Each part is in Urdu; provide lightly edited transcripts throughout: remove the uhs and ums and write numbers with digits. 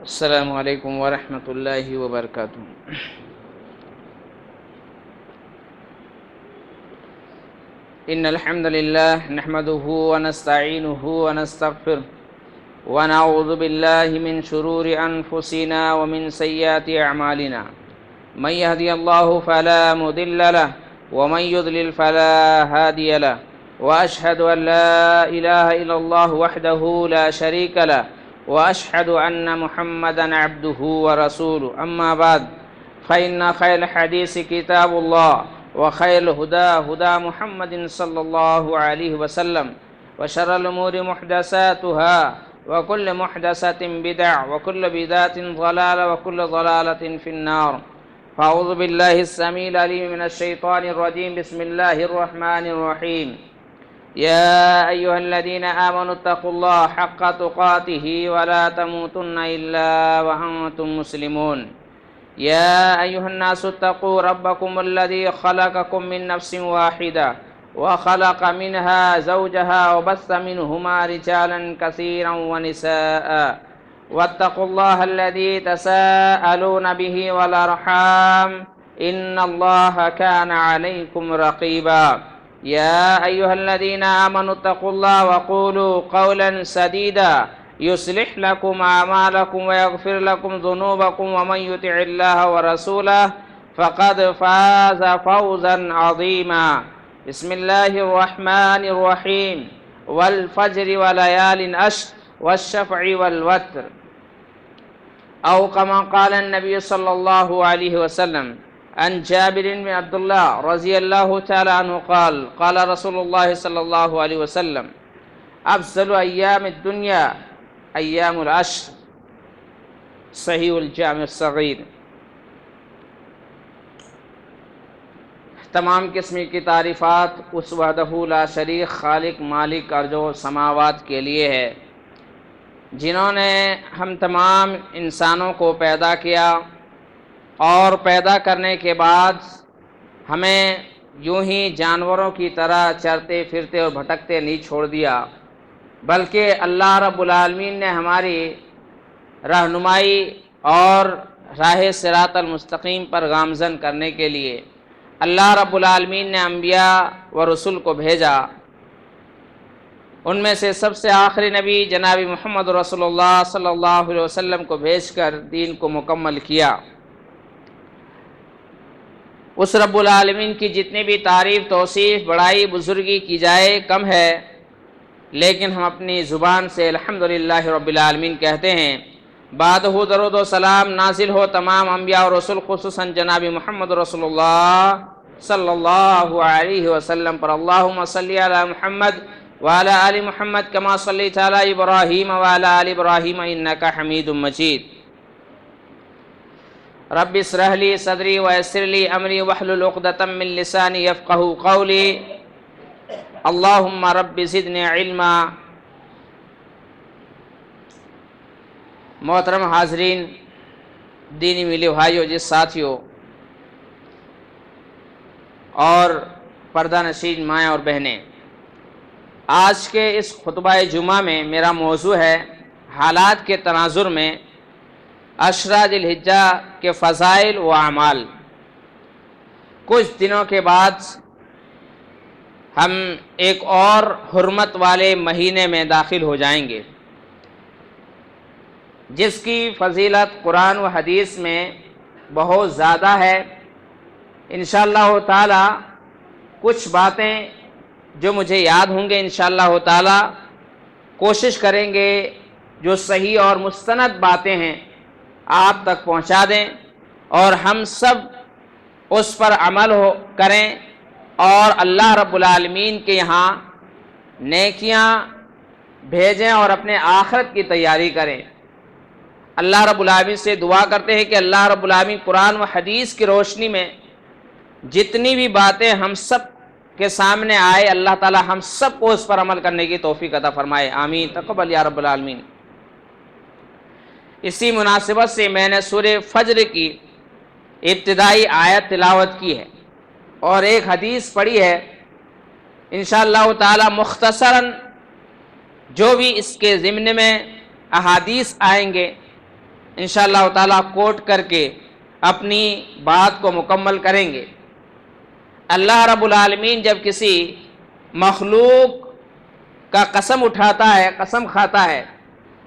السلام علیکم ورحمۃ اللہ وبرکاتہ۔ ان الحمد للہ نحمده ونستعینه ونستغفره ونعوذ باللہ من شرور انفسنا ومن سیئات اعمالنا من يهدي الله فلا مضل له ومن يضلل فلا هادي له واشهد ان لا اله الا الله وحده لا شريك له واشهد ان محمدا عبده ورسوله اما بعد فان خير الحديث كتاب الله وخير الهدى هدى محمد صلى الله عليه وسلم وشر الامور محدثاتها وكل محدثة بدعة وكل بدعة ضلالة وكل ضلالة في النار۔ فأعوذ بالله السميع العليم من الشيطان الرجيم، بسم الله الرحمن الرحيم۔ يا أيها الذين آمنوا اتقوا الله حق تقاته ولا تموتن إلا وأنتم مسلمون۔ يا أيها الناس اتقوا ربكم الذي خلقكم من نفس واحدة وخلق منها زوجها وبث منهما رجالا كثيرا ونساء واتقوا الله الذي تساءلون به والأرحام إن الله كان عليكم رقيبا۔ يا أيها الذين آمنوا اتقوا الله وقولوا قولا سديدا يصلح لكم أعمالكم ويغفر لكم ذنوبكم ومن يطع الله ورسوله فقد فاز فوزا عظيما۔ بسم الله الرحمن الرحيم، والفجر وليال عشر والشفع والوتر، أو كما قال النبي صلى الله عليه وسلم۔ عن جابر بن عبد الله رضي الله تعالى عنه قال قال رسول الله صلى الله عليه وسلم: أفضل أيام الدنيا أيام العشر، صحیح الجامع الصغیر۔ تمام قسم کی تعریفات اس وحدہ لا شریک خالق مالک ارض و سماوات کے لیے ہے، جنہوں نے ہم تمام انسانوں کو پیدا کیا اور پیدا کرنے کے بعد ہمیں یوں ہی جانوروں کی طرح چرتے پھرتے اور بھٹکتے نہیں چھوڑ دیا، بلکہ اللہ رب العالمین نے ہماری رہنمائی اور راہ صراط المستقیم پر گامزن کرنے کے لیے اللہ رب العالمین نے انبیاء و رسول کو بھیجا۔ ان میں سے سب سے آخری نبی جناب محمد رسول اللہ صلی اللہ علیہ وسلم کو بھیج کر دین کو مکمل کیا۔ اس رب العالمین کی جتنی بھی تعریف توصیف بڑائی بزرگی کی جائے کم ہے، لیکن ہم اپنی زبان سے الحمدللہ رب العالمین کہتے ہیں۔ بعدہ درود و سلام نازل ہو تمام انبیاء اور رسول خصوصاً جناب محمد رسول اللہ صلی اللہ علیہ وسلم پر۔ اللہم صلی علی محمد وعلی آل محمد کما صلیت علی ابراہیم وعلی آل ابراہیم انکا حمید مجید۔ رب اشرح لی صدری ویسر لی امری واحلل عقدۃ من لسانی یفقہوا قولی۔ اللہم رب زدنی علما۔ محترم حاضرین، دینی ملی بھائیو، جس ساتھیوں اور پردہ نشین مائیں اور بہنیں، آج کے اس خطبہ جمعہ میں میرا موضوع ہے حالات کے تناظر میں عشرہ ذی الحجہ کے فضائل و اعمال۔ کچھ دنوں کے بعد ہم ایک اور حرمت والے مہینے میں داخل ہو جائیں گے، جس کی فضیلت قرآن و حدیث میں بہت زیادہ ہے۔ انشاءاللہ تعالی کچھ باتیں جو مجھے یاد ہوں گے انشاءاللہ تعالی کوشش کریں گے جو صحیح اور مستند باتیں ہیں آپ تک پہنچا دیں، اور ہم سب اس پر عمل کریں اور اللہ رب العالمین کے یہاں نیکیاں بھیجیں اور اپنے آخرت کی تیاری کریں۔ اللہ رب العالمین سے دعا کرتے ہیں کہ اللہ رب العالمین قرآن و حدیث کی روشنی میں جتنی بھی باتیں ہم سب کے سامنے آئے، اللہ تعالی ہم سب کو اس پر عمل کرنے کی توفیق عطا فرمائے، آمین تقبل یا رب العالمین۔ اسی مناسبت سے میں نے سورہ فجر کی ابتدائی آیت تلاوت کی ہے اور ایک حدیث پڑھی ہے۔ انشاءاللہ تعالی مختصراً جو بھی اس کے ضمن میں احادیث آئیں گے انشاءاللہ تعالیٰ کوٹ کر کے اپنی بات کو مکمل کریں گے۔ اللہ رب العالمین جب کسی مخلوق کا قسم اٹھاتا ہے، قسم کھاتا ہے،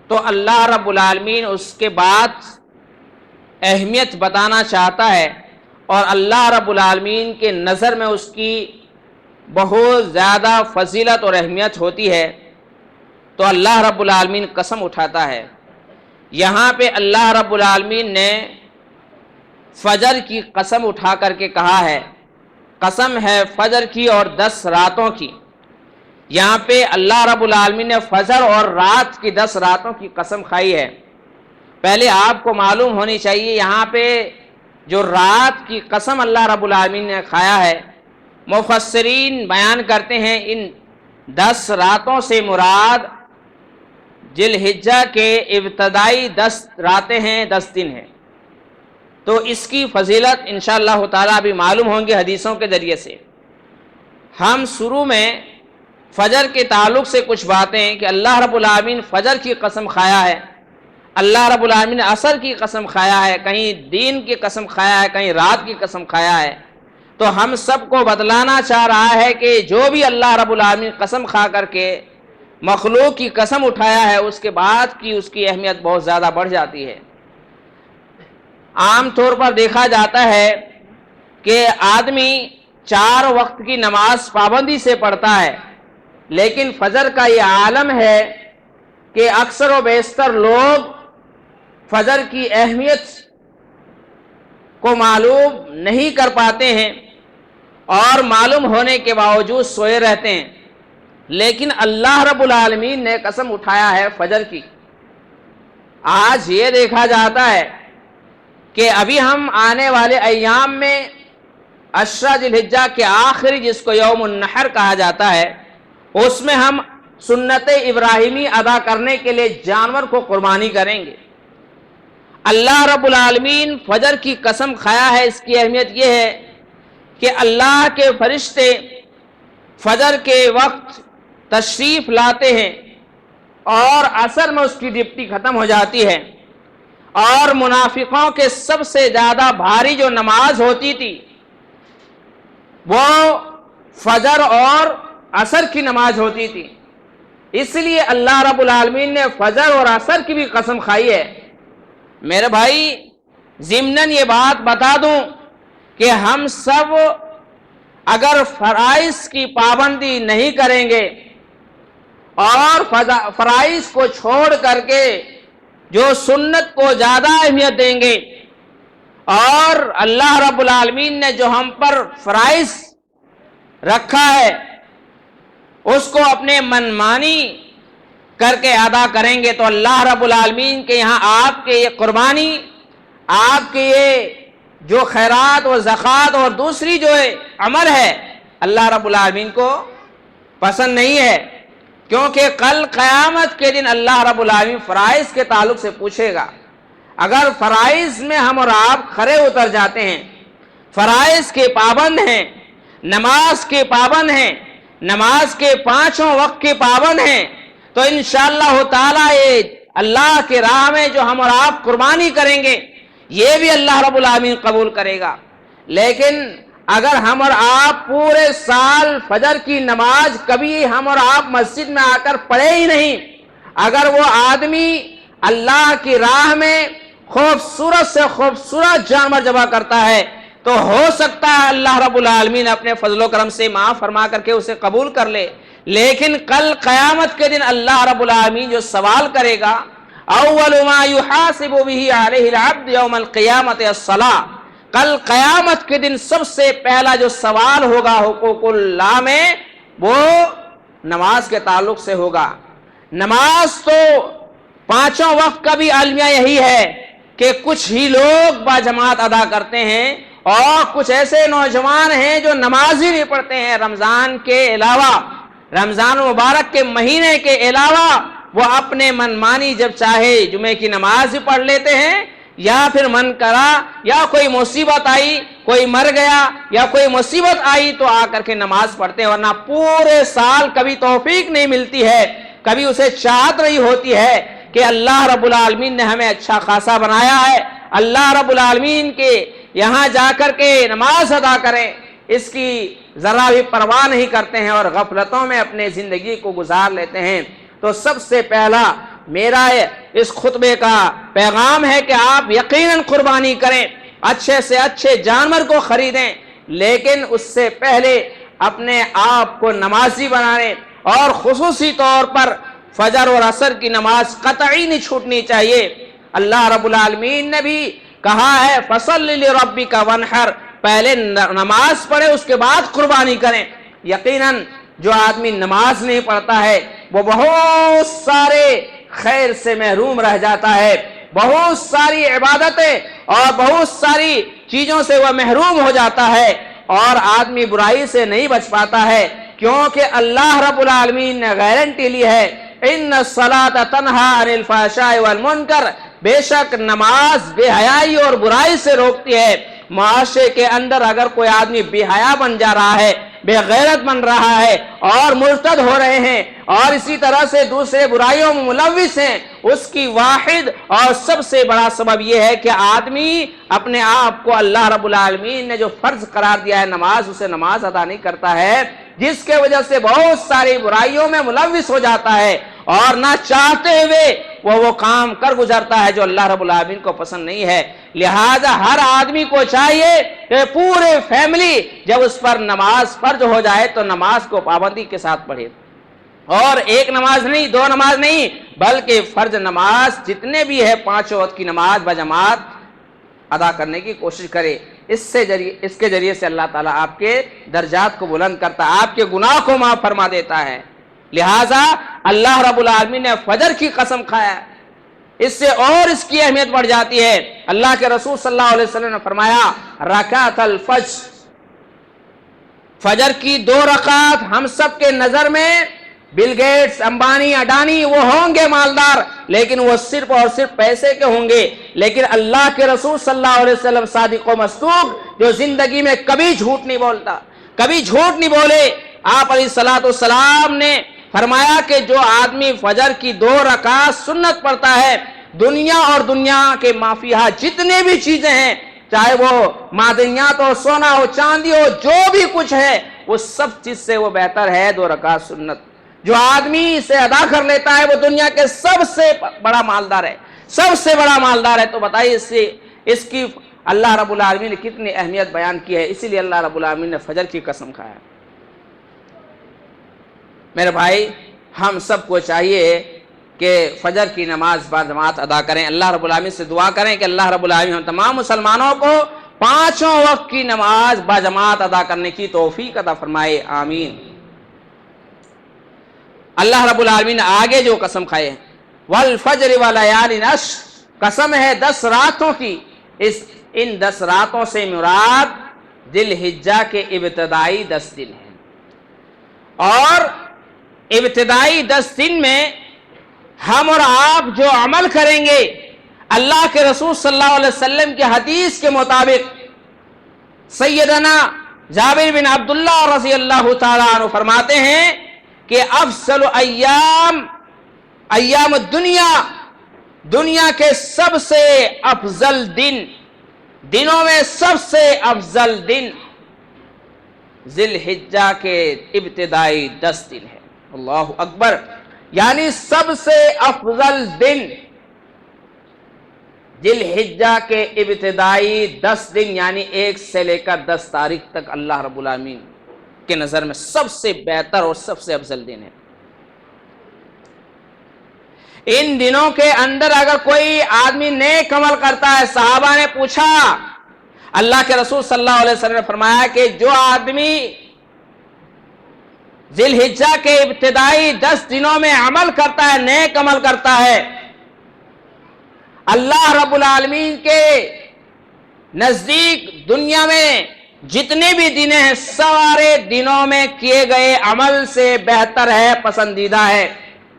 تو اللہ رب العالمین اس کے بعد اہمیت بتانا چاہتا ہے، اور اللہ رب العالمین کے نظر میں اس کی بہت زیادہ فضیلت اور اہمیت ہوتی ہے، تو اللہ رب العالمین قسم اٹھاتا ہے۔ یہاں پہ اللہ رب العالمین نے فجر کی قسم اٹھا کر کے کہا ہے، قسم ہے فجر کی اور 10 راتوں کی۔ یہاں پہ اللہ رب العالمین نے فجر اور رات کی 10 راتوں کی قسم کھائی ہے۔ پہلے آپ کو معلوم ہونی چاہیے یہاں پہ جو رات کی قسم اللہ رب العالمین نے کھایا ہے، مفسرین بیان کرتے ہیں ان 10 راتوں سے مراد ذی الحجہ کے ابتدائی 10 راتیں ہیں، 10 دن ہیں۔ تو اس کی فضیلت انشاءاللہ تعالیٰ بھی معلوم ہوں گی حدیثوں کے ذریعے سے۔ ہم شروع میں فجر کے تعلق سے کچھ باتیں کہ اللہ رب العالمین فجر کی قسم کھایا ہے، اللہ رب العالمین نے عصر کی قسم کھایا ہے، کہیں دین کی قسم کھایا ہے، کہیں رات کی قسم کھایا ہے۔ تو ہم سب کو بتلانا چاہ رہا ہے کہ جو بھی اللہ رب العالمین قسم کھا کر کے مخلوق کی قسم اٹھایا ہے، اس کے بعد کی اس کی اہمیت بہت زیادہ بڑھ جاتی ہے۔ عام طور پر دیکھا جاتا ہے کہ آدمی 4 وقت کی نماز پابندی سے پڑھتا ہے، لیکن فجر کا یہ عالم ہے کہ اکثر و بیشتر لوگ فجر کی اہمیت کو معلوم نہیں کر پاتے ہیں، اور معلوم ہونے کے باوجود سوئے رہتے ہیں۔ لیکن اللہ رب العالمین نے قسم اٹھایا ہے فجر کی۔ آج یہ دیکھا جاتا ہے کہ ابھی ہم آنے والے ایام میں 10 ذی الحجہ کے آخری، جس کو یوم النحر کہا جاتا ہے، اس میں ہم سنت ابراہیمی ادا کرنے کے لیے جانور کو قربانی کریں گے۔ اللہ رب العالمین فجر کی قسم کھایا ہے۔ اس کی اہمیت یہ ہے کہ اللہ کے فرشتے فجر کے وقت تشریف لاتے ہیں اور عصر میں اس کی ڈپٹی ختم ہو جاتی ہے، اور منافقوں کے سب سے زیادہ بھاری جو نماز ہوتی تھی وہ فجر اور عصر کی نماز ہوتی تھی۔ اس لیے اللہ رب العالمین نے فجر اور عصر کی بھی قسم کھائی ہے۔ میرے بھائی، ضمناً یہ بات بتا دوں کہ ہم سب اگر فرائض کی پابندی نہیں کریں گے اور فرائض کو چھوڑ کر کے جو سنت کو زیادہ اہمیت دیں گے، اور اللہ رب العالمین نے جو ہم پر فرائض رکھا ہے اس کو اپنے منمانی کر کے ادا کریں گے، تو اللہ رب العالمین کے یہاں آپ کے یہ قربانی، آپ کے یہ جو خیرات و زکوٰۃ اور دوسری جو عمل ہے، اللہ رب العالمین کو پسند نہیں ہے، کیونکہ کل قیامت کے دن اللہ رب العالمین فرائض کے تعلق سے پوچھے گا۔ اگر فرائض میں ہم اور آپ کھرے اتر جاتے ہیں، فرائض کے پابند ہیں، نماز کے پابند ہیں، نماز کے 5 وقت کے پابند ہیں، تو انشاءاللہ تعالیٰ یہ اللہ کے راہ میں جو ہم اور آپ قربانی کریں گے یہ بھی اللہ رب العالمین قبول کرے گا۔ لیکن اگر ہم اور آپ پورے سال فجر کی نماز کبھی ہم اور آپ مسجد میں آ کر پڑھے ہی نہیں، اگر وہ آدمی اللہ کی راہ میں خوبصورت سے خوبصورت جانور ذبح کرتا ہے تو ہو سکتا ہے اللہ رب العالمین اپنے فضل و کرم سے معاف فرما کر کے اسے قبول کر لے، لیکن کل قیامت کے دن اللہ رب العالمین جو سوال کرے گا، اول ما یحاسب به علیہ العبد یوم القیامت الصلاۃ، کل قیامت کے دن سب سے پہلا جو سوال ہوگا حقوق اللہ میں وہ نماز کے تعلق سے ہوگا۔ نماز تو 5 وقت کا بھی عالمیہ یہی ہے کہ کچھ ہی لوگ باجماعت ادا کرتے ہیں، اور کچھ ایسے نوجوان ہیں جو نماز ہی نہیں پڑھتے ہیں۔ رمضان کے علاوہ، رمضان مبارک کے مہینے کے علاوہ وہ اپنے منمانی جب چاہے جمعے کی نماز ہی پڑھ لیتے ہیں، یا پھر من کرا، یا کوئی مصیبت آئی، کوئی مر گیا یا کوئی مصیبت آئی تو آ کر کے نماز پڑھتے ہیں، ورنہ پورے سال کبھی توفیق نہیں ملتی ہے، کبھی اسے چاہت نہیں ہوتی ہے کہ اللہ رب العالمین نے ہمیں اچھا خاصا بنایا ہے، اللہ رب العالمین کے یہاں جا کر کے نماز ادا کریں، اس کی ذرا بھی پرواہ نہیں کرتے ہیں اور غفلتوں میں اپنے زندگی کو گزار لیتے ہیں۔ تو سب سے پہلا میرا اس خطبے کا پیغام ہے کہ آپ یقیناً قربانی کریں، اچھے سے اچھے جانور کو خریدیں، لیکن اس سے پہلے اپنے آپ کو نمازی بنائیں، اور خصوصی طور پر فجر اور عصر کی نماز قطعی نہیں چھوٹنی چاہیے۔ اللہ رب العالمین نے بھی کہا ہے فَصَلِّ لِرَبِّكَ وَانْحَرْ، پہلے نماز پڑھے اس کے بعد قربانی کریں۔ یقیناً جو آدمی نماز نہیں پڑھتا ہے وہ بہت سارے خیر سے محروم رہ جاتا ہے، بہت ساری عبادتیں اور بہت ساری چیزوں سے وہ محروم ہو جاتا ہے، اور آدمی برائی سے نہیں بچ پاتا ہے، کیونکہ اللہ رب العالمین نے گارنٹی لی ہے ان الصلاۃ تنہی عن الفحشاء والمنکر، بے شک نماز بے حیائی اور برائی سے روکتی ہے۔ معاشرے کے اندر اگر کوئی آدمی بے حیا بن جا رہا ہے، بے غیرت بن رہا ہے اور مرتد ہو رہے ہیں اور اسی طرح سے دوسرے برائیوں میں ملوث ہیں، اس کی واحد اور سب سے بڑا سبب یہ ہے کہ آدمی اپنے آپ کو اللہ رب العالمین نے جو فرض قرار دیا ہے نماز، اسے نماز ادا نہیں کرتا ہے، جس کے وجہ سے بہت ساری برائیوں میں ملوث ہو جاتا ہے اور نہ چاہتے ہوئے وہ کام کر گزرتا ہے جو اللہ رب العالمین کو پسند نہیں ہے۔ لہذا ہر آدمی کو چاہیے کہ پورے فیملی جب اس پر نماز فرض ہو جائے تو نماز کو پابندی کے ساتھ پڑھے، اور ایک نماز نہیں، دو نماز نہیں، بلکہ فرض نماز جتنے بھی ہے 5 وقت کی نماز بجماعت ادا کرنے کی کوشش کرے۔ اس کے ذریعے سے اللہ تعالیٰ آپ کے درجات کو بلند کرتا ہے، آپ کے گناہ کو معاف فرما دیتا ہے۔ لہٰذا اللہ رب العالمین نے فجر کی قسم کھایا، اس سے اور اس کی اہمیت بڑھ جاتی ہے۔ اللہ کے رسول صلی اللہ علیہ وسلم نے فرمایا رکعت الفجر، فجر کی 2 رکعت ہم سب کے نظر میں بل گیٹس، امبانی، اڈانی وہ ہوں گے مالدار، لیکن وہ صرف اور صرف پیسے کے ہوں گے، لیکن اللہ کے رسول صلی اللہ علیہ وسلم صادق و مصدوق جو زندگی میں کبھی جھوٹ نہیں بولتا، کبھی جھوٹ نہیں بولے، آپ علیہ السلام نے فرمایا کہ جو آدمی فجر کی 2 رکعت سنت پڑھتا ہے، دنیا اور دنیا کے مافیہ جتنے بھی چیزیں ہیں، چاہے وہ معدنیات ہو، سونا ہو، چاندی ہو، جو بھی کچھ ہے، وہ سب چیز سے وہ بہتر ہے 2 رکعت سنت۔ جو آدمی اسے ادا کر لیتا ہے وہ دنیا کے سب سے بڑا مالدار ہے، سب سے بڑا مالدار ہے۔ تو بتائیے اس کی اللہ رب العالمین نے کتنی اہمیت بیان کی ہے، اسی لیے اللہ رب العالمین نے فجر کی قسم کھایا۔ میرے بھائی، ہم سب کو چاہیے کہ فجر کی نماز باجماعت ادا کریں، اللہ رب العالمین سے دعا کریں کہ اللہ رب العالمین ہم تمام مسلمانوں کو 5 وقت کی نماز باجماعت ادا کرنے کی توفیق عطا فرمائے، آمین۔ اللہ رب العالمین نے آگے جو قسم کھائے ہیں والفجر ولیال عشر، قسم ہے 10 راتوں کی، ان 10 راتوں سے مراد ذی الحجہ کے ابتدائی 10 دن ہیں، اور ابتدائی 10 دن میں ہم اور آپ جو عمل کریں گے، اللہ کے رسول صلی اللہ علیہ وسلم کی حدیث کے مطابق سیدنا جابر بن عبداللہ رضی اللہ تعالیٰ عنہ فرماتے ہیں کہ افضل ایام الدنیا، دنیا کے سب سے افضل دنوں میں سب سے افضل دن ذی الحجہ کے ابتدائی 10 دن ہے۔ اللہ اکبر، یعنی سب سے افضل دن ذی الحجہ کے ابتدائی 10 دن، یعنی 1 سے لے کر 10 تاریخ تک اللہ رب العالمین کے نظر میں سب سے بہتر اور سب سے افضل دن ہے۔ ان دنوں کے اندر اگر کوئی آدمی نیک عمل کرتا ہے، صحابہ نے پوچھا، اللہ کے رسول صلی اللہ علیہ وسلم نے فرمایا کہ جو آدمی ذی الحجہ کے ابتدائی 10 دنوں میں عمل کرتا ہے، نیک عمل کرتا ہے، اللہ رب العالمین کے نزدیک دنیا میں جتنے بھی دن ہیں سارے دنوں میں کیے گئے عمل سے بہتر ہے، پسندیدہ ہے۔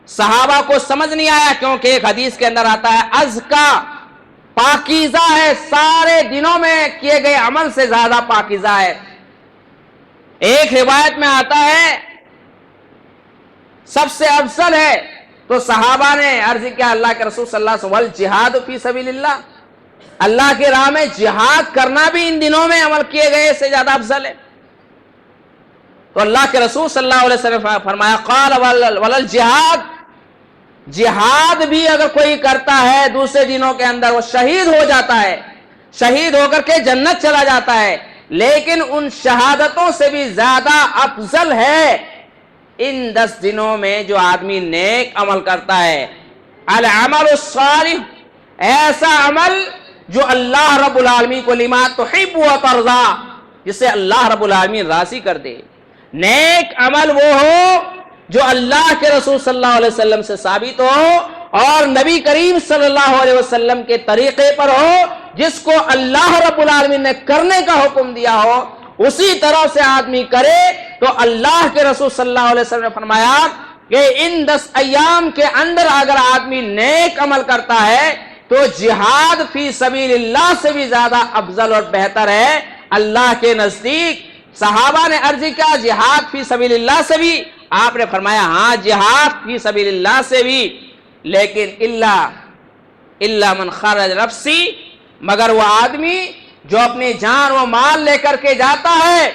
صحابہ کو سمجھ نہیں آیا، کیونکہ ایک حدیث کے اندر آتا ہے ازکا، پاکیزہ ہے، سارے دنوں میں کیے گئے عمل سے زیادہ پاکیزہ ہے۔ ایک روایت میں آتا ہے سب سے افضل ہے، تو صحابہ نے عرض کیا اللہ کے رسول صلی اللہ علیہ وسلم والجہاد فی سبیل اللہ، اللہ کے راہ میں جہاد کرنا بھی ان دنوں میں عمل کیے گئے سے زیادہ افضل ہے۔ تو اللہ کے رسول صلی اللہ علیہ وسلم فرمایا قال والجہاد، جہاد بھی اگر کوئی کرتا ہے دوسرے دنوں کے اندر وہ شہید ہو جاتا ہے، شہید ہو کر کے جنت چلا جاتا ہے، لیکن ان شہادتوں سے بھی زیادہ افضل ہے ان 10 دنوں میں جو آدمی نیک عمل کرتا ہے۔ العمل الصالح، ایسا عمل جو اللہ رب العالمین کو لما تحب و ترضا، جسے اللہ رب العالمین راضی کر دے۔ نیک عمل وہ ہو جو اللہ کے رسول صلی اللہ علیہ وسلم سے ثابت ہو اور نبی کریم صلی اللہ علیہ وسلم کے طریقے پر ہو، جس کو اللہ رب العالمین نے کرنے کا حکم دیا ہو اسی طرح سے آدمی کرے، تو اللہ کے رسول صلی اللہ علیہ وسلم نے فرمایا کہ ان 10 ایام کے اندر اگر آدمی نیک عمل کرتا ہے تو جہاد فی سبیل اللہ سے بھی زیادہ افضل اور بہتر ہے اللہ کے نزدیک۔ صحابہ نے عرض کیا جہاد فی سبیل اللہ سے بھی؟ آپ نے فرمایا ہاں جہاد فی سبیل اللہ سے بھی، لیکن الا من خرج نفسی، مگر وہ آدمی جو اپنی جان و مال لے کر کے جاتا ہے،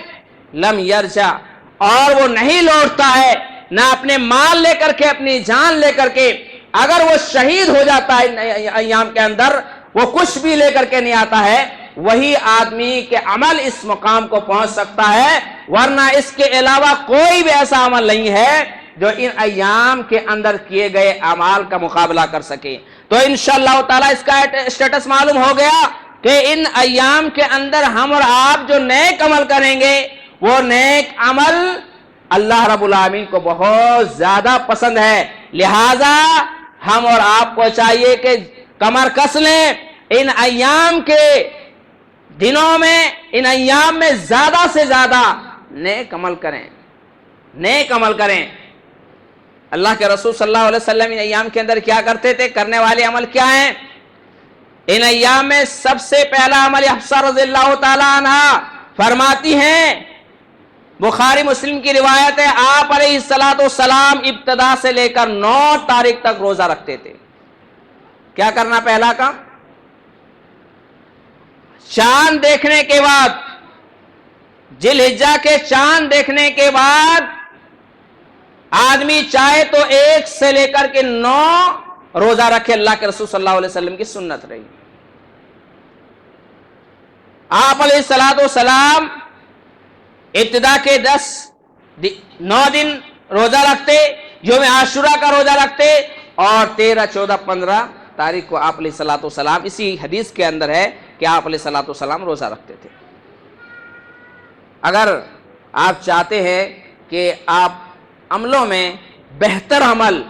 لم یرجع، اور وہ نہیں لوٹتا ہے، نہ اپنے مال لے کر کے اپنی جان لے کر کے، اگر وہ شہید ہو جاتا ہے ایام کے اندر، وہ کچھ بھی لے کر کے نہیں آتا ہے، وہی آدمی کے عمل اس مقام کو پہنچ سکتا ہے، ورنہ اس کے علاوہ کوئی بھی ایسا عمل نہیں ہے جو ان ایام کے اندر کیے گئے اعمال کا مقابلہ کر سکے۔ تو انشاءاللہ تعالیٰ اس کا اسٹیٹس معلوم ہو گیا کہ ان ایام کے اندر ہم اور آپ جو نیک عمل کریں گے وہ نیک عمل اللہ رب العالمین کو بہت زیادہ پسند ہے، لہذا ہم اور آپ کو چاہیے کہ کمر کس لیں، ان ایام کے دنوں میں، ان ایام میں زیادہ سے زیادہ نیک عمل کریں، نیک عمل کریں۔ اللہ کے رسول صلی اللہ علیہ وسلم ان ایام کے اندر کیا کرتے تھے؟ کرنے والے عمل کیا ہیں؟ ان ایام میں سب سے پہلا عمل حفصہ رضی اللہ تعالیٰ عنہ فرماتی ہیں، بخاری مسلم کی روایت ہے، آپ علیہ السلام ابتدا سے لے کر 9 تاریخ تک روزہ رکھتے تھے۔ کیا کرنا پہلا کام؟ چاند دیکھنے کے بعد، ذی الحجہ کے چاند دیکھنے کے بعد آدمی چاہے تو 1 سے لے کر کے 9 روزہ رکھے، اللہ کے رسول صلی اللہ علیہ وسلم کی سنت رہی۔ آپ علیہ السلام ابتدا کے 9 دن روزہ رکھتے، یوم عاشورہ کا روزہ رکھتے، اور 13، 14، 15 تاریخ کو آپ علیہ السلام، اسی حدیث کے اندر ہے کہ آپ علیہ السلام روزہ رکھتے تھے۔ اگر آپ چاہتے ہیں کہ آپ عملوں میں بہتر عمل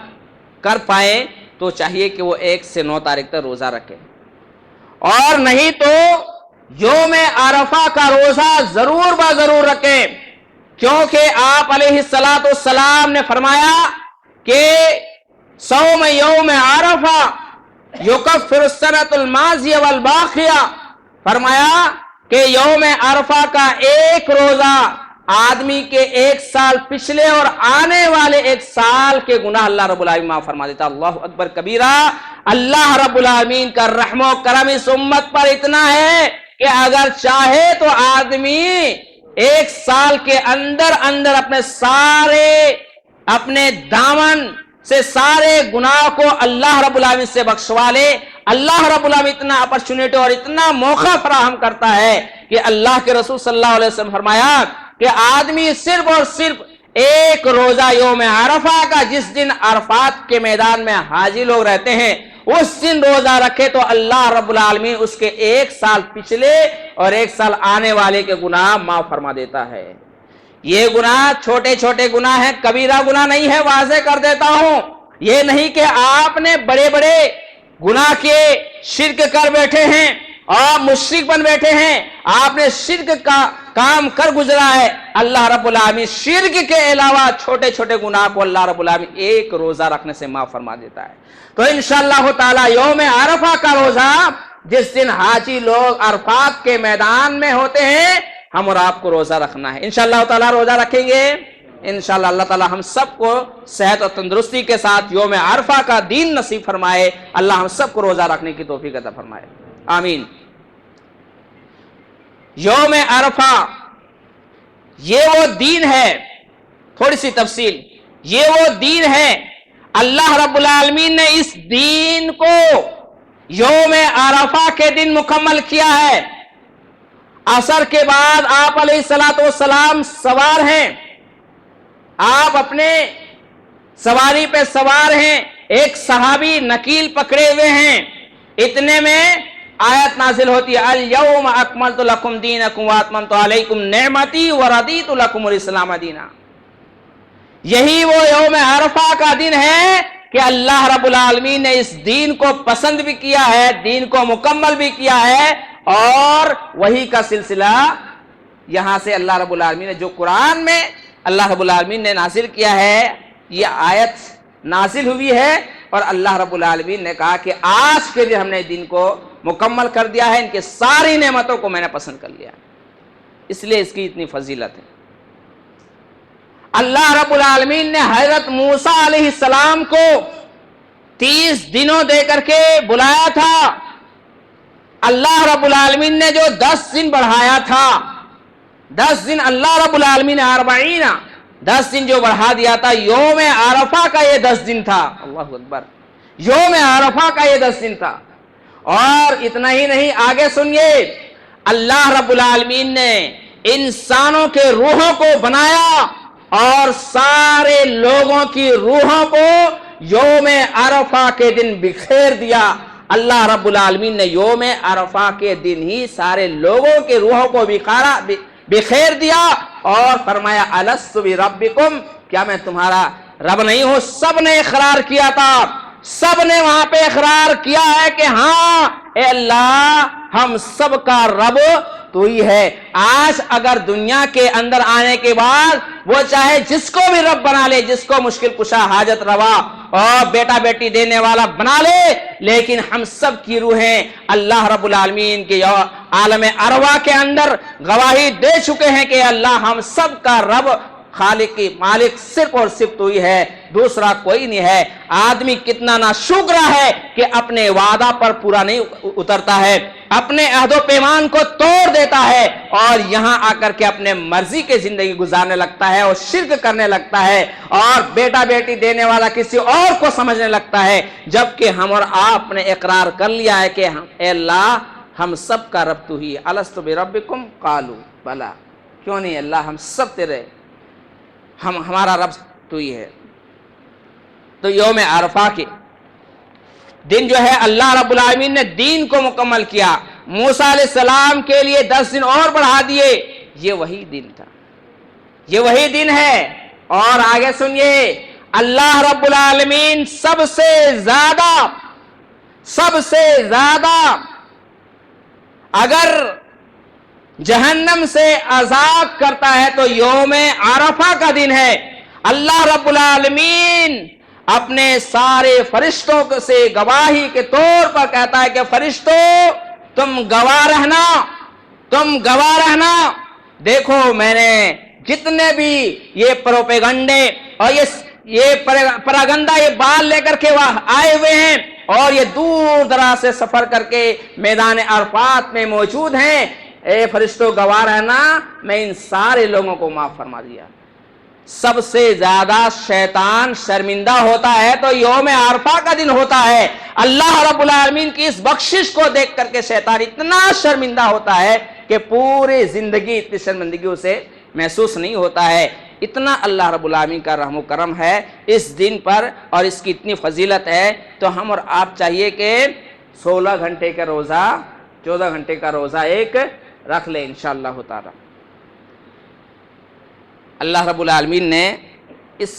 کر پائیں تو چاہیے کہ وہ 1 سے 9 تاریخ تک روزہ رکھیں، اور نہیں تو یوم عرفہ کا روزہ ضرور ضرور رکھیں، کیونکہ آپ علیہ السلام نے فرمایا کہ صوم یوم عرفہ یکفر السنۃ الماضیہ والباقیہ، فرمایا کہ یوم عرفہ کا 1 روزہ آدمی کے 1 سال پچھلے اور آنے والے 1 سال کے گناہ اللہ رب العالمین معاف فرما دیتا۔ اللہ اکبر کبیرہ، اللہ رب العالمین کا رحم و کرم اس امت پر اتنا ہے کہ اگر چاہے تو آدمی 1 سال کے اندر اپنے دامن سے سارے گناہ کو اللہ رب العالمین سے بخشوا لے۔ اللہ رب العالمین اتنا اپرچونٹی اور اتنا موقع فراہم کرتا ہے کہ اللہ کے رسول صلی اللہ علیہ وسلم فرمایا کہ آدمی صرف اور صرف 1 روزہ یوم عرفہ کا، جس دن عرفات کے میدان میں حاجی لوگ رہتے ہیں، اس دن روزہ رکھے تو اللہ رب العالمین اس کے 1 سال پچھلے اور 1 سال آنے والے کے گناہ معاف فرما دیتا ہے۔ یہ گناہ چھوٹے چھوٹے گناہ ہیں، کبیرہ گناہ نہیں ہے، واضح کر دیتا ہوں۔ یہ نہیں کہ آپ نے بڑے بڑے گناہ کے شرک کر بیٹھے ہیں اور مشرک بن بیٹھے ہیں، آپ نے شرک کا کام کر گزرا ہے۔ اللہ رب العالمین شرک کے علاوہ چھوٹے چھوٹے گناہ کو اللہ رب العالمین 1 روزہ رکھنے سے معاف فرما دیتا ہے۔ تو انشاءاللہ تعالی یوم عرفہ کا روزہ، جس دن حاجی لوگ عرفات کے میدان میں ہوتے ہیں، ہم اور آپ کو روزہ رکھنا ہے۔ انشاءاللہ تعالی روزہ رکھیں گے۔ انشاءاللہ اللہ تعالی ہم سب کو صحت اور تندرستی کے ساتھ یوم عرفہ کا دین نصیب فرمائے. اللہ ہم سب کو روزہ رکھنے کی توفیق عطا فرمائے, آمین. یوم عرفہ یہ وہ دین ہے, تھوڑی سی تفصیل, یہ وہ دین ہے, اللہ رب العالمین نے اس دین کو یوم عرفہ کے دن مکمل کیا ہے. عصر کے بعد آپ علیہ الصلوۃ والسلام سوار ہیں, آپ اپنے سواری پہ سوار ہیں, ایک صحابی نکیل پکڑے ہوئے ہیں, اتنے میں آیت نازل ہوتی ہے الیوم اکملت لکم دینکم واتممت علیکم نعمتی ورضیت لکم الاسلام دینا. یہی وہ یوم عرفہ کا دن ہے کہ اللہ رب العالمین نے اس دین کو پسند بھی کیا ہے, دین کو مکمل بھی کیا ہے, اور وہی کا سلسلہ یہاں سے اللہ رب العالمین نے جو قرآن میں اللہ رب العالمین نے نازل کیا ہے, یہ آیت نازل ہوئی ہے, اور اللہ رب العالمین نے کہا کہ آج کے دن ہم نے دین کو مکمل کر دیا ہے, ان کے ساری نعمتوں کو میں نے پسند کر لیا, اس لیے اس کی اتنی فضیلت ہے. اللہ رب العالمین نے حضرت موسیٰ علیہ السلام کو 30 دنوں دے کر کے بلایا تھا. اللہ رب العالمین نے جو 10 دن بڑھایا تھا, 10 دن اللہ رب العالمین 40 10 دن جو بڑھا دیا تھا, یوم عرفہ کا یہ 10 دن تھا. اللہ اکبر, یوم عرفہ کا یہ 10 دن تھا. اور اتنا ہی نہیں, آگے سنیے, اللہ رب العالمین نے انسانوں کے روحوں کو بنایا اور سارے لوگوں کی روحوں کو یوم عرفہ کے دن بکھیر دیا. اللہ رب العالمین نے یوم عرفہ کے دن ہی سارے لوگوں کے روحوں کو بکھیر دیا اور فرمایا الست بربکم, کیا میں تمہارا رب نہیں ہوں؟ سب نے اقرار کیا تھا, سب نے وہاں پہ اقرار کیا ہے کہ ہاں اے اللہ ہم سب کا رب تو ہی ہے. آج اگر دنیا کے اندر آنے کے بعد وہ چاہے جس کو بھی رب بنا لے, جس کو مشکل کشا حاجت روا اور بیٹا بیٹی دینے والا بنا لے, لیکن ہم سب کی روحیں اللہ رب العالمین کے عالم ارواح کے اندر گواہی دے چکے ہیں کہ اللہ ہم سب کا رب خالق کی مالک صرف اور صرف تو ہی ہے, دوسرا کوئی نہیں ہے. آدمی کتنا ناشکرا ہے کہ اپنے وعدہ پر پورا نہیں اترتا ہے, اپنے عہد و پیمان کو توڑ دیتا ہے, اور یہاں آ کر کے اپنے مرضی کی زندگی گزارنے لگتا ہے اور شرک کرنے لگتا ہے, اور بیٹا بیٹی دینے والا کسی اور کو سمجھنے لگتا ہے, جبکہ ہم اور آپ نے اقرار کر لیا ہے کہ اے اللہ ہم سب کا رب تو ہی. الست بربکم قالوا بلا, کیوں نہیں اللہ ہم سب تیرے, ہمارا رب تو ہی ہے. تو یوم عرفہ کے دن جو ہے اللہ رب العالمین نے دین کو مکمل کیا. موسیٰ علیہ السلام کے لیے 10 دن اور بڑھا دیے, یہ وہی دن تھا, یہ وہی دن ہے. اور آگے سنیے, اللہ رب العالمین سب سے زیادہ اگر جہنم سے عذاب کرتا ہے تو یوم عرفہ کا دن ہے. اللہ رب العالمین اپنے سارے فرشتوں سے گواہی کے طور پر کہتا ہے کہ فرشتوں تم گواہ رہنا, دیکھو میں نے جتنے بھی یہ پروپیگنڈے اور یہ پراگنڈا یہ بال لے کر کے آئے ہوئے ہیں, اور یہ دور دراز سے سفر کر کے میدان عرفات میں موجود ہیں, اے فرشتوں گواہ رہنا, میں ان سارے لوگوں کو معاف فرما دیا. سب سے زیادہ شیطان شرمندہ ہوتا ہے تو یوم عرفہ کا دن ہوتا ہے. اللہ رب العالمین کی اس بخشش کو دیکھ کر کے شیطان اتنا شرمندہ ہوتا ہے کہ پوری زندگی اتنی شرمندگی اسے محسوس نہیں ہوتا ہے. اتنا اللہ رب العالمین کا رحم و کرم ہے اس دن پر, اور اس کی اتنی فضیلت ہے. تو ہم اور آپ چاہیے کہ 16 گھنٹے کا روزہ 14 گھنٹے کا روزہ ایک رکھ لیں انشاءاللہ تعالی. اللہ رب العالمین نے اس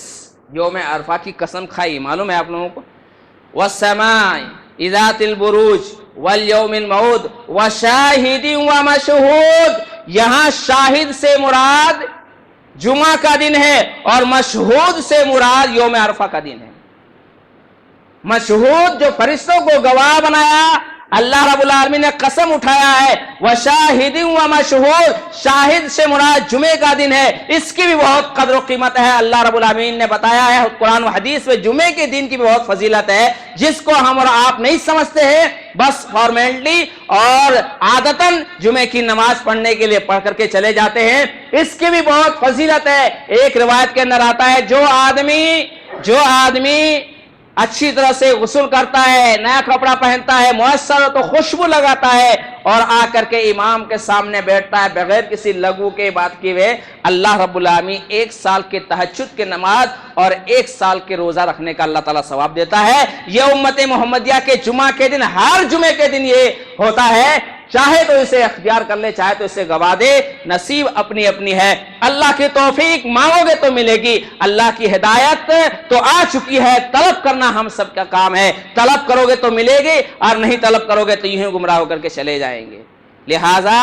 یوم عرفہ کی قسم کھائی, معلوم ہے آپ لوگوں کو, والسماء ذات البروج والیوم الموعود وشاہد ومشہود. یہاں شاہد سے مراد جمعہ کا دن ہے اور مشہود سے مراد یوم عرفہ کا دن ہے. مشہود جو فرشتوں کو گواہ بنایا, اللہ رب العالمین نے قسم اٹھایا ہے وشاہد و مشہود، شاہد سے مراد جمعے کا دن ہے، اس کی بھی بہت قدر و قیمت ہے۔ اللہ رب العالمین نے بتایا ہے قرآن و حدیث میں جمعے کے دن کی بھی بہت فضیلت ہے، جس کو ہم اور آپ نہیں سمجھتے ہیں، بس فارمیلٹی اور عادتاً جمعے کی نماز پڑھنے کے لیے پڑھ کر کے چلے جاتے ہیں، اس کی بھی بہت فضیلت ہے۔ ایک روایت کے اندر آتا ہے جو آدمی اچھی طرح سے غسل کرتا ہے، نیا کپڑا پہنتا ہے، مؤثر تو خوشبو لگاتا ہے اور آ کر کے امام کے سامنے بیٹھتا ہے بغیر کسی لغو کے بات کیے ہوئے، اللہ رب العالمین 1 سال کے تہجد کے نماز اور 1 سال کے روزہ رکھنے کا اللہ تعالیٰ ثواب دیتا ہے۔ یہ امت محمدیہ کے جمعہ کے دن، ہر جمعے کے دن یہ ہوتا ہے، چاہے تو اسے اختیار کر لے، چاہے تو اسے گوا دے، نصیب اپنی اپنی ہے۔ اللہ کی توفیق مانگو گے تو ملے گی، اللہ کی ہدایت تو آ چکی ہے، طلب کرنا ہم سب کا کام ہے۔ طلب کرو گے تو ملے گی اور نہیں طلب کرو گے تو یوں گمراہ ہو کر کے چلے جائیں گے۔ لہٰذا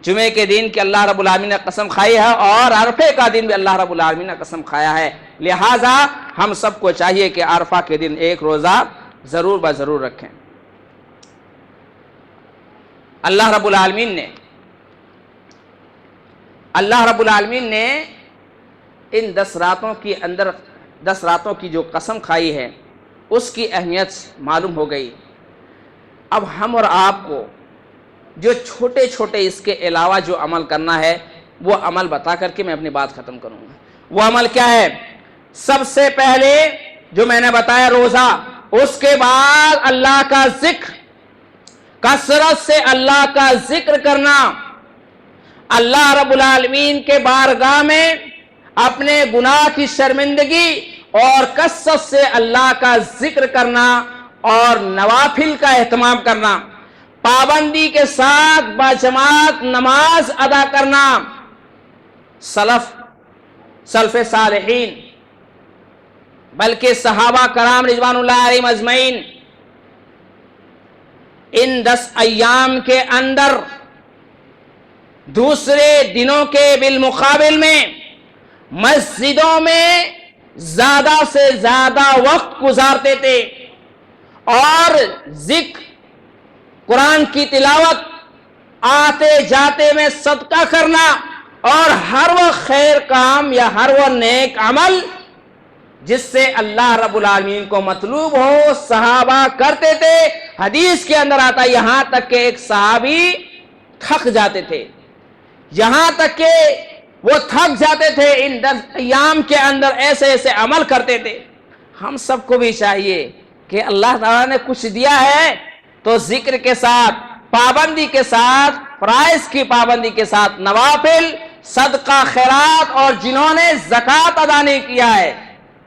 جمعے کے دن کی اللہ رب العالمین نے قسم کھائی ہے اور عرفے کا دن بھی اللہ رب العالمین نے قسم کھایا ہے، لہٰذا ہم سب کو چاہیے کہ عرفہ کے دن ایک روزہ ضرور بضرور رکھیں۔ اللہ رب العالمین نے ان 10 راتوں کی جو قسم کھائی ہے اس کی اہمیت معلوم ہو گئی۔ اب ہم اور آپ کو جو چھوٹے چھوٹے اس کے علاوہ جو عمل کرنا ہے وہ عمل بتا کر کے میں اپنی بات ختم کروں گا۔ وہ عمل کیا ہے؟ سب سے پہلے جو میں نے بتایا روزہ، اس کے بعد اللہ کا ذکر، کثرت سے اللہ کا ذکر کرنا، اللہ رب العالمین کے بارگاہ میں اپنے گناہ کی شرمندگی اور کثرت سے اللہ کا ذکر کرنا اور نوافل کا اہتمام کرنا، پابندی کے ساتھ باجماعت نماز ادا کرنا۔ سلف صالحین بلکہ صحابہ کرام رضوان اللہ علیہم اجمعین ان 10 ایام کے اندر دوسرے دنوں کے بالمقابل میں مسجدوں میں زیادہ سے زیادہ وقت گزارتے تھے اور ذکر، قرآن کی تلاوت، آتے جاتے میں صدقہ کرنا اور ہر وہ خیر کام یا ہر وہ نیک عمل جس سے اللہ رب العالمین کو مطلوب ہو صحابہ کرتے تھے۔ حدیث کے اندر آتا ہے یہاں تک کہ ایک صحابی تھک جاتے تھے، یہاں تک کہ وہ تھک جاتے تھے، ان 10 ایام کے اندر ایسے ایسے عمل کرتے تھے۔ ہم سب کو بھی چاہیے کہ اللہ تعالیٰ نے کچھ دیا ہے تو ذکر کے ساتھ، پابندی کے ساتھ، فرائض کی پابندی کے ساتھ، نوافل، صدقہ خیرات، اور جنہوں نے زکوٰۃ ادا نہیں کیا ہے،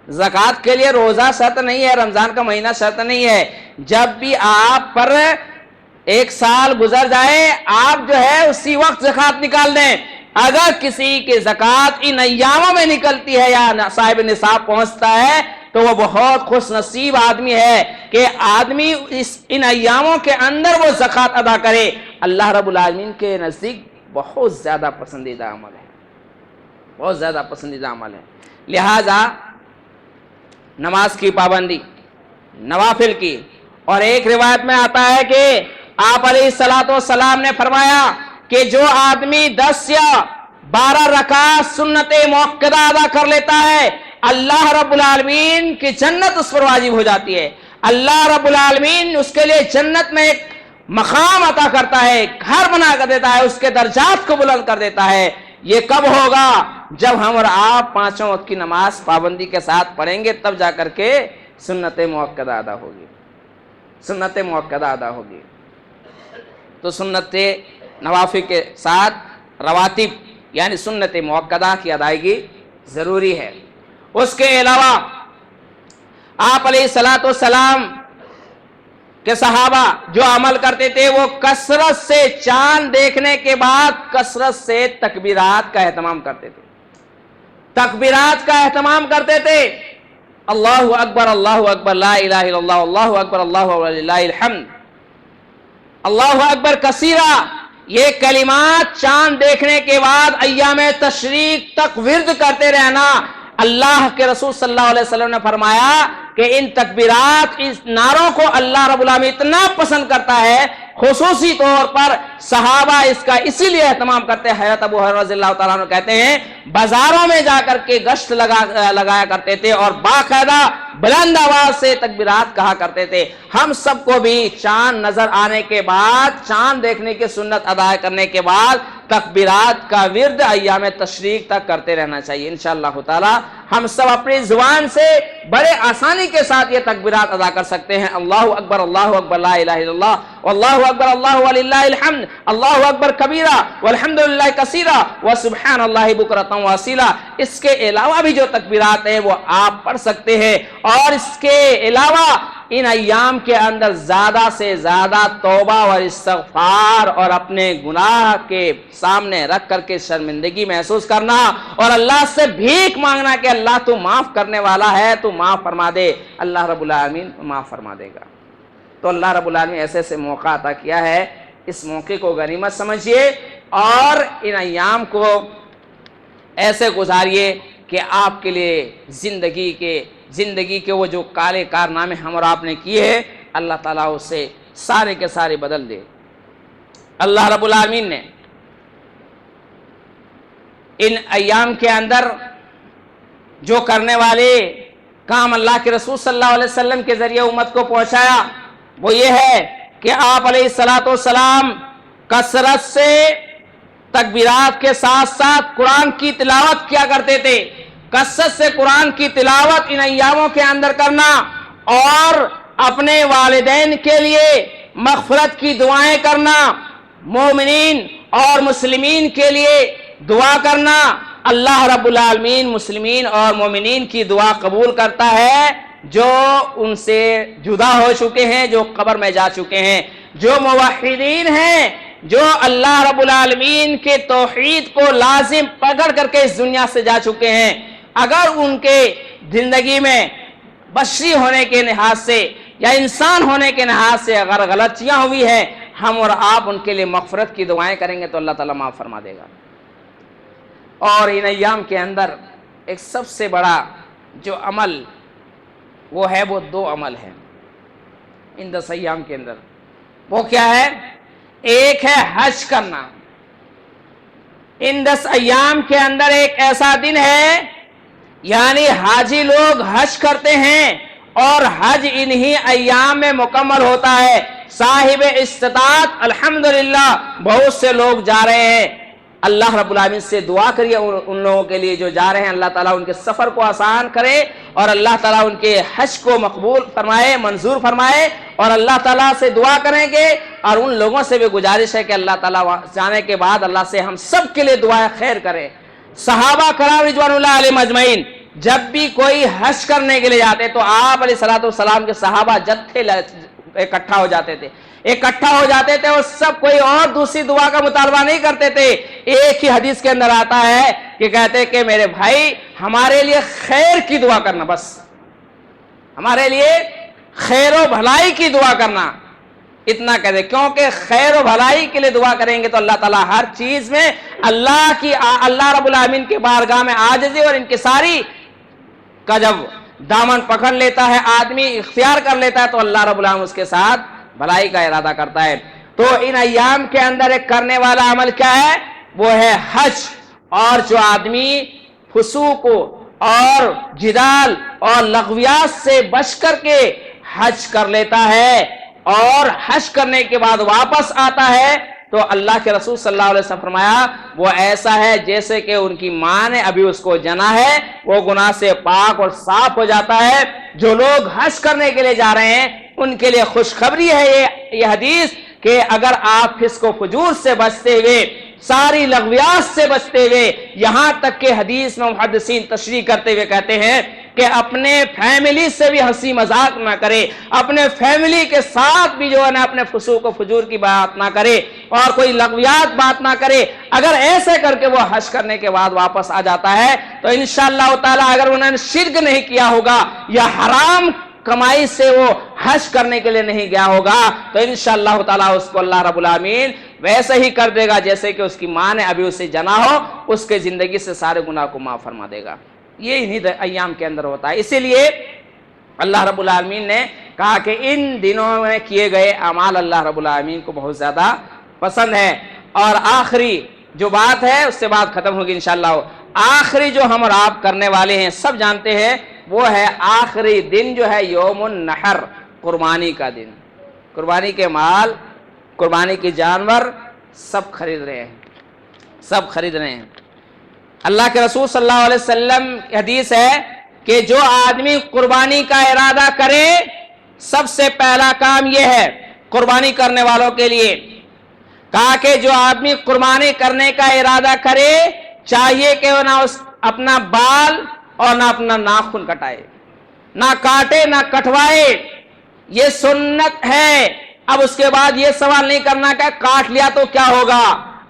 زکوٰۃ کے لیے روزہ شرط نہیں ہے، رمضان کا مہینہ شرط نہیں ہے، جب بھی آپ پر 1 سال گزر جائے آپ جو ہے اسی وقت زکوٰۃ نکال دیں۔ اگر کسی کی زکوٰۃ ان ایاموں میں نکلتی ہے یا صاحب نصاب پہنچتا ہے تو وہ بہت خوش نصیب آدمی ہے کہ آدمی ان ایاموں کے اندر وہ زکوٰۃ ادا کرے۔ اللہ رب العالمین کے نزدیک بہت زیادہ پسندیدہ عمل ہے، بہت زیادہ پسندیدہ عمل ہے۔ لہٰذا نماز کی پابندی، نوافل کی، اور ایک روایت میں آتا ہے کہ آپ علیہ السلام نے فرمایا کہ جو آدمی 10 یا 12 رکعت سنت موقدہ ادا کر لیتا ہے اللہ رب العالمین کی جنت اس پر واجب ہو جاتی ہے۔ اللہ رب العالمین اس کے لیے جنت میں ایک مقام عطا کرتا ہے، گھر بنا کر دیتا ہے، اس کے درجات کو بلند کر دیتا ہے۔ یہ کب ہوگا؟ جب ہم اور آپ 5 وقت کی نماز پابندی کے ساتھ پڑھیں گے، تب جا کر کے سنت موقدہ ادا ہوگی، سنت موقدہ ادا ہوگی۔ تو سنت نوافل کے ساتھ رواتب یعنی سنت موقدہ کی ادائیگی ضروری ہے۔ اس کے علاوہ آپ علیہ السلام کے صحابہ جو عمل کرتے تھے وہ کثرت سے چاند دیکھنے کے بعد کثرت سے تکبیرات کا اہتمام کرتے تھے، تکبیرات کا اہتمام کرتے تھے۔ اللہ اکبر، اللہ اکبر، لا الہ الا اللہ، اللہ اکبر، اللہ اکبر، للہ الحمد، اللہ اکبر کثیرہ، یہ کلمات چاند دیکھنے کے بعد ایام تشریق تک ورد کرتے رہنا۔ اللہ کے رسول صلی اللہ علیہ وسلم نے فرمایا کہ ان تکبیرات، اس نعروں کو اللہ رب العالمین اتنا پسند کرتا ہے، خصوصی طور پر صحابہ اس کا اسی لیے اہتمام کرتے ہیں۔ حضرت ابو ہریرہ رضی اللہ تعالیٰ عنہ کہتے ہیں بازاروں میں جا کر کے گشت لگایا کرتے تھے اور باقاعدہ بلند آواز سے تکبیرات کہا کرتے تھے۔ ہم سب کو بھی چاند نظر آنے کے بعد، چاند دیکھنے کی سنت ادا کرنے کے بعد تکبیرات کا ورد ایام تشریق تک کرتے رہنا چاہیے۔ انشاءاللہ تعالی ہم سب اپنی زبان سے بڑے آسانی کے ساتھ یہ تکبیرات ادا کر سکتے ہیں۔ اللہ اکبر، اللہ اکبر، لا الہ الا اللہ، واللہ اکبر، اللہ وللہ الحمد، اللہ اکبر کبیرہ والحمدللہ کثیرہ وسبحان اللہ بکرۃ واصیلہ۔ اس کے علاوہ بھی جو تکبیرات ہیں وہ آپ پڑھ سکتے ہیں، اور اس کے علاوہ ان ایام کے اندر زیادہ سے زیادہ توبہ اور استغفار اور اپنے گناہ کے سامنے رکھ کر کے شرمندگی محسوس کرنا اور اللہ سے بھیک مانگنا کہ اللہ تو معاف کرنے والا ہے، تو معاف فرما دے۔ اللہ رب العالمین معاف فرما دے گا۔ تو اللہ رب العالمین ایسے ایسے موقع عطا کیا ہے، اس موقع کو غنیمت سمجھیے اور ان ایام کو ایسے گزاریے کہ آپ کے لیے زندگی کے وہ جو کالے کارنامے ہم اور آپ نے کیے ہیں، اللہ تعالیٰ اسے سارے کے سارے بدل دے۔ اللہ رب العالمین نے ان ایام کے اندر جو کرنے والے کام اللہ کے رسول صلی اللہ علیہ وسلم کے ذریعے امت کو پہنچایا وہ یہ ہے کہ آپ علیہ السلام کثرت سے تکبیرات کے ساتھ ساتھ قرآن کی تلاوت کیا کرتے تھے۔ کثرت سے قرآن کی تلاوت ان ایاموں کے اندر کرنا اور اپنے والدین کے لیے مغفرت کی دعائیں کرنا، مومنین اور مسلمین کے لیے دعا کرنا۔ اللہ رب العالمین مسلمین اور مومنین کی دعا قبول کرتا ہے جو ان سے جدا ہو چکے ہیں، جو قبر میں جا چکے ہیں، جو موحدین ہیں، جو اللہ رب العالمین کے توحید کو لازم پکڑ کر کے اس دنیا سے جا چکے ہیں۔ اگر ان کے زندگی میں بشری ہونے کے لحاظ سے یا انسان ہونے کے لحاظ سے اگر غلطیاں ہوئی ہیں، ہم اور آپ ان کے لیے مغفرت کی دعائیں کریں گے تو اللہ تعالیٰ معاف فرما دے گا۔ اور ان ایام کے اندر ایک سب سے بڑا جو عمل وہ ہے، وہ دو عمل ہیں ان 10 ایام کے اندر۔ وہ کیا ہے؟ ایک ہے حج کرنا۔ ان 10 ایام کے اندر ایک ایسا دن ہے، یعنی حاجی لوگ حج کرتے ہیں اور حج انہی ایام میں مکمل ہوتا ہے۔ صاحب استطاعت الحمدللہ بہت سے لوگ جا رہے ہیں۔ اللہ رب العالمین سے دعا کریے ان لوگوں کے لیے جو جا رہے ہیں، اللہ تعالیٰ ان کے سفر کو آسان کرے اور اللہ تعالیٰ ان کے حج کو مقبول فرمائے، منظور فرمائے۔ اور اللہ تعالیٰ سے دعا کریں گے اور ان لوگوں سے بھی گزارش ہے کہ اللہ تعالیٰ جانے کے بعد اللہ سے ہم سب کے لیے دعائیں خیر کرے۔ صحابہ کرام رضوان اللہ علیہم اجمعین جب بھی کوئی حج کرنے کے لیے جاتے تو آپ علیہ السلام کے صحابہ جتھے اکٹھا ہو جاتے تھے اور سب کوئی اور دوسری دعا کا مطالبہ نہیں کرتے تھے۔ ایک ہی حدیث کے اندر آتا ہے کہ کہتے کہ میرے بھائی ہمارے لیے خیر کی دعا کرنا، بس ہمارے لیے خیر و بھلائی کی دعا کرنا، اتنا کہتے، کیونکہ خیر و بھلائی کے لیے دعا کریں گے تو اللہ تعالیٰ ہر چیز میں اللہ رب العالمین کے بارگاہ میں عاجزی اور انکساری کا جب دامن پکڑ لیتا ہے، آدمی اختیار کر لیتا ہے تو اللہ رب العالمین اس کے ساتھ بھلائی کا ارادہ کرتا ہے۔ تو ان ایام کے اندر ایک کرنے والا عمل کیا ہے؟ وہ ہے حج۔ اور جو آدمی فسوق اور جدال اور لغویات سے بچ کر کے حج کر لیتا ہے اور حج کرنے کے بعد واپس آتا ہے تو اللہ کے رسول صلی اللہ علیہ وسلم فرمایا وہ ایسا ہے جیسے کہ ان کی ماں نے ابھی اس کو جنا ہے، وہ گناہ سے پاک اور صاف ہو جاتا ہے۔ جو لوگ حج کرنے کے لیے جا رہے ہیں ان کے لیے خوشخبری ہے یہ حدیث کہ اگر آپ فسق و فجور سے بچتے ہوئے، ساری لغویات سے بچتے ہوئے، یہاں تک کہ حدیث میں محدثین تشریح کرتے ہوئے کہتے ہیں کہ اپنے فیملی سے بھی ہنسی مذاق نہ کرے، اپنے فیملی کے ساتھ بھی جو ہے نا اپنے فسوق و فجور کی بات نہ کرے اور کوئی لغویات بات نہ کرے۔ اگر ایسے کر کے وہ حج کرنے کے بعد واپس آ جاتا ہے تو انشاءاللہ تعالی اگر انہوں نے شرک نہیں کیا ہوگا یا حرام کمائی سے وہ حج کرنے کے لیے نہیں گیا ہوگا تو انشاءاللہ تعالی اس کو اللہ رب العالمین ویسے ہی کر دے گا جیسے کہ اس کی ماں نے ابھی اسے جنا ہو، اس کے زندگی سے سارے گناہ کو معاف فرما دے گا۔ یہ انہی ایام کے اندر ہوتا ہے۔ اسی لیے اللہ رب العالمین نے کہا کہ ان دنوں میں کیے گئے اعمال اللہ رب العالمین کو بہت زیادہ پسند ہے۔ اور آخری جو بات ہے اس سے بات ختم ہوگی انشاءاللہ، آخری جو ہم اور آپ کرنے والے ہیں سب جانتے ہیں، وہ ہے آخری دن جو ہے یوم النحر، قربانی کا دن۔ قربانی کے مال، قربانی کے جانور سب خرید رہے ہیں، سب خرید رہے ہیں۔ اللہ کے رسول صلی اللہ علیہ وسلم کی حدیث ہے کہ جو آدمی قربانی کا ارادہ کرے، سب سے پہلا کام یہ ہے قربانی کرنے والوں کے لیے، کہا کہ جو آدمی قربانی کرنے کا ارادہ کرے چاہیے کہ وہ نہ اپنا بال اور نہ اپنا ناخن کٹائے، نہ کاٹے نہ کٹوائے، یہ سنت ہے۔ اب اس کے بعد یہ سوال نہیں کرنا کہ کاٹ لیا تو کیا ہوگا۔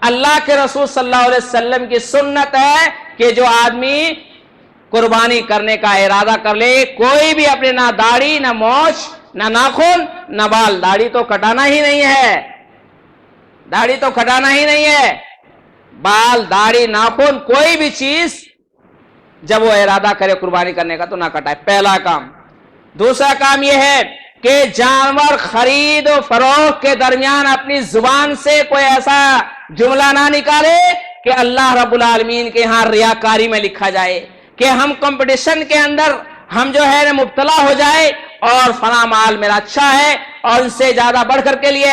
اللہ کے رسول صلی اللہ علیہ وسلم کی سنت ہے کہ جو آدمی قربانی کرنے کا ارادہ کر لے، کوئی بھی اپنے نہ داڑھی نہ مونچھ نہ ناخن نہ بال، داڑھی تو کٹانا ہی نہیں ہے، داڑھی تو کٹانا ہی نہیں ہے، بال داڑھی ناخن کوئی بھی چیز جب وہ ارادہ کرے قربانی کرنے کا تو نہ کٹائے، پہلا کام۔ دوسرا کام یہ ہے کہ جانور خرید و فروخت کے درمیان اپنی زبان سے کوئی ایسا جملہ نہ نکالے کہ اللہ رب العالمین کے ہاں ریاکاری میں لکھا جائے، کہ ہم کمپٹیشن کے اندر ہم جو ہے مبتلا ہو جائے اور فلاں مال میرا اچھا ہے اور ان سے زیادہ بڑھ کر کے لیے۔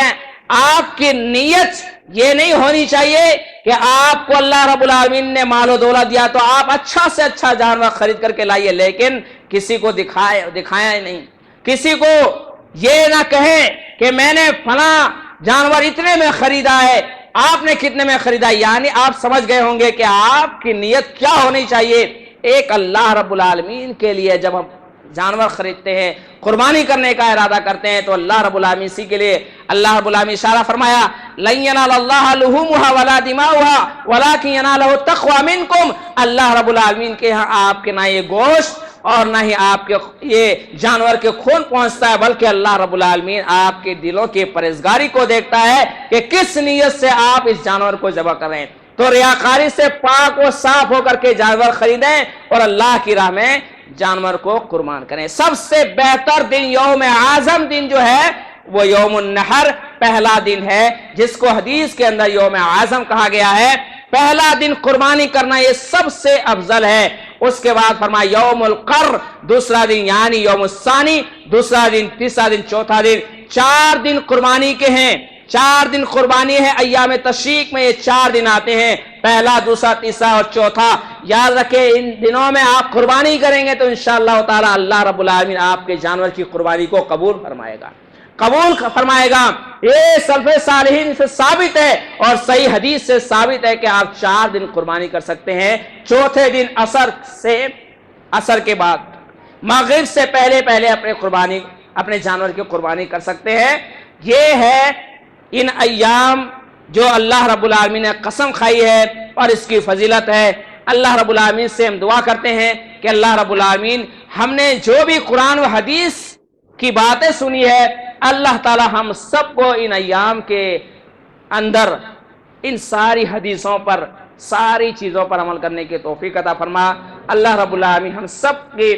آپ کی نیت یہ نہیں ہونی چاہیے کہ آپ کو اللہ رب العالمین نے مال و دولت دیا تو آپ اچھا سے اچھا جانور خرید کر کے لائیے، لیکن کسی کو دکھایا ہی نہیں، کسی کو یہ نہ کہیں کہ میں نے فلاں جانور اتنے میں خریدا ہے، آپ نے کتنے میں خریدا، یعنی آپ سمجھ گئے ہوں گے کہ آپ کی نیت کیا ہونی چاہیے۔ ایک اللہ رب العالمین کے لیے جب ہم جانور خریدتے ہیں، قربانی کرنے کا ارادہ کرتے ہیں تو اللہ رب العالمین اسی کے لیے اللہ رب العالمین اشارہ فرمایا لَن يَنَالَ اللَّهَ لُحُومُهَا وَلَا دِمَاؤُهَا وَلَكِنْ يَنَالُهُ التَّقْوَىٰ مِنكُمْ۔ اللہ رب العالمین کے ہاں آپ کے نہ یہ گوشت اور نہ ہی آپ کے یہ جانور کے خون پہنچتا ہے، بلکہ اللہ رب العالمین آپ کے دلوں کی پرہیزگاری کو دیکھتا ہے کہ کس نیت سے آپ اس جانور کو ذبح کر رہے ہیں۔ تو ریاکاری سے پاک و صاف ہو کر کے جانور خریدیں اور اللہ کی راہ میں جانور کو قربان کریں۔ سب سے بہتر دن یوم اعظم دن جو ہے وہ یوم النحر پہلا دن ہے، جس کو حدیث کے اندر یوم اعظم کہا گیا ہے۔ پہلا دن قربانی کرنا یہ سب سے افضل ہے۔ اس کے بعد فرمایا یوم القر دوسرا دن، یعنی یوم الثانی دوسرا دن، تیسرا دن، چوتھا دن، 4 دن قربانی کے ہیں، 4 دن قربانی ہے۔ ایام تشریق میں یہ 4 دن آتے ہیں، پہلا، دوسرا، تیسرا اور چوتھا۔ یاد رکھیں ان دنوں میں آپ قربانی کریں گے تو انشاءاللہ تعالی اللہ رب العالمین آپ کے جانور کی قربانی کو قبول فرمائے گا، قبول فرمائے گا۔ یہ سلف صالحین سے ثابت ہے اور صحیح حدیث سے ثابت ہے کہ آپ 4 دن قربانی کر سکتے ہیں۔ چوتھے دن عصر کے بعد مغرب سے پہلے اپنے جانور کی قربانی کر سکتے ہیں۔ یہ ہے ان ایام جو اللہ رب العالمین نے قسم کھائی ہے اور اس کی فضیلت ہے۔ اللہ رب العالمین سے ہم دعا کرتے ہیں کہ اللہ رب العالمین ہم نے جو بھی قرآن و حدیث کی باتیں سنی ہے، اللہ تعالی ہم سب کو ان ایام کے اندر ان ساری حدیثوں پر، ساری چیزوں پر عمل کرنے کی توفیق عطا فرما۔ اللہ رب العالمین ہم سب کے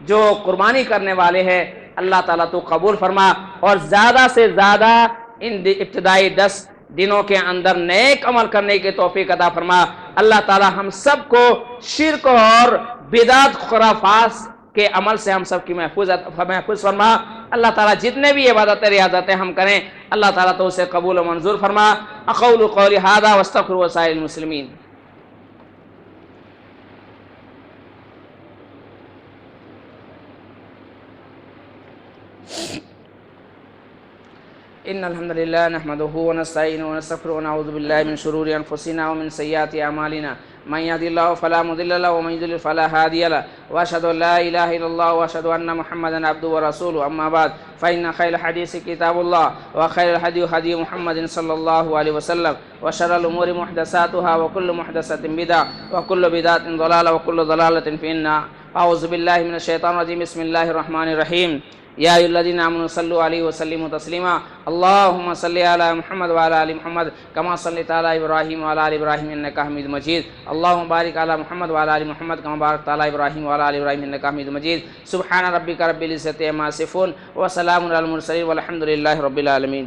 جو قربانی کرنے والے ہیں اللہ تعالیٰ تو قبول فرما اور زیادہ سے زیادہ ان ابتدائی 10 دنوں کے اندر نیک عمل کرنے کی توفیق عطا فرما۔ اللہ تعالیٰ ہم سب کو شرک اور بدعت خرافات کے عمل سے ہم سب کی محفوظ فرما۔ اللہ تعالیٰ جتنے بھی عبادتیں ریاضتیں ہم کریں اللہ تعالیٰ تو اسے قبول و منظور فرما۔ اقول قولی ھذا واستغفر وسائر المسلمین۔ ان الحمد لله نحمده ونستعينه ونستغفره ونعوذ بالله من شرور انفسنا ومن سيئات اعمالنا، من يهده الله فلا مضل له ومن يضلل فلا هادي له، واشهد ان لا اله الا الله واشهد ان محمدا عبده ورسوله، اما بعد فان خير الحديث كتاب الله وخير الهدي هدي محمد صلى الله عليه وسلم، وشر الامور محدثاتها وكل محدثة بدعة وكل بدعة ضلالة وكل ضلالة في النار۔ اعوذ بالله من الشيطان الرجيم، بسم الله الرحمن الرحيم۔ یا ایھا الذین آمنوا صلوا علیہ وسلموا تسلیما اللہم صل علی محمد وعلی آل محمد کما صلیت علی ابراہیم وعلی آل ابراہیم انک حمید مجید اللہم بارک علی محمد وعلی آل محمد کما بارکت علی ابراہیم وعلی آل ابراہیم انک حمید مجید سبحان ربک رب العزۃ عما یصفون وسلام علی المرسلین والحمد للہ رب العالمین.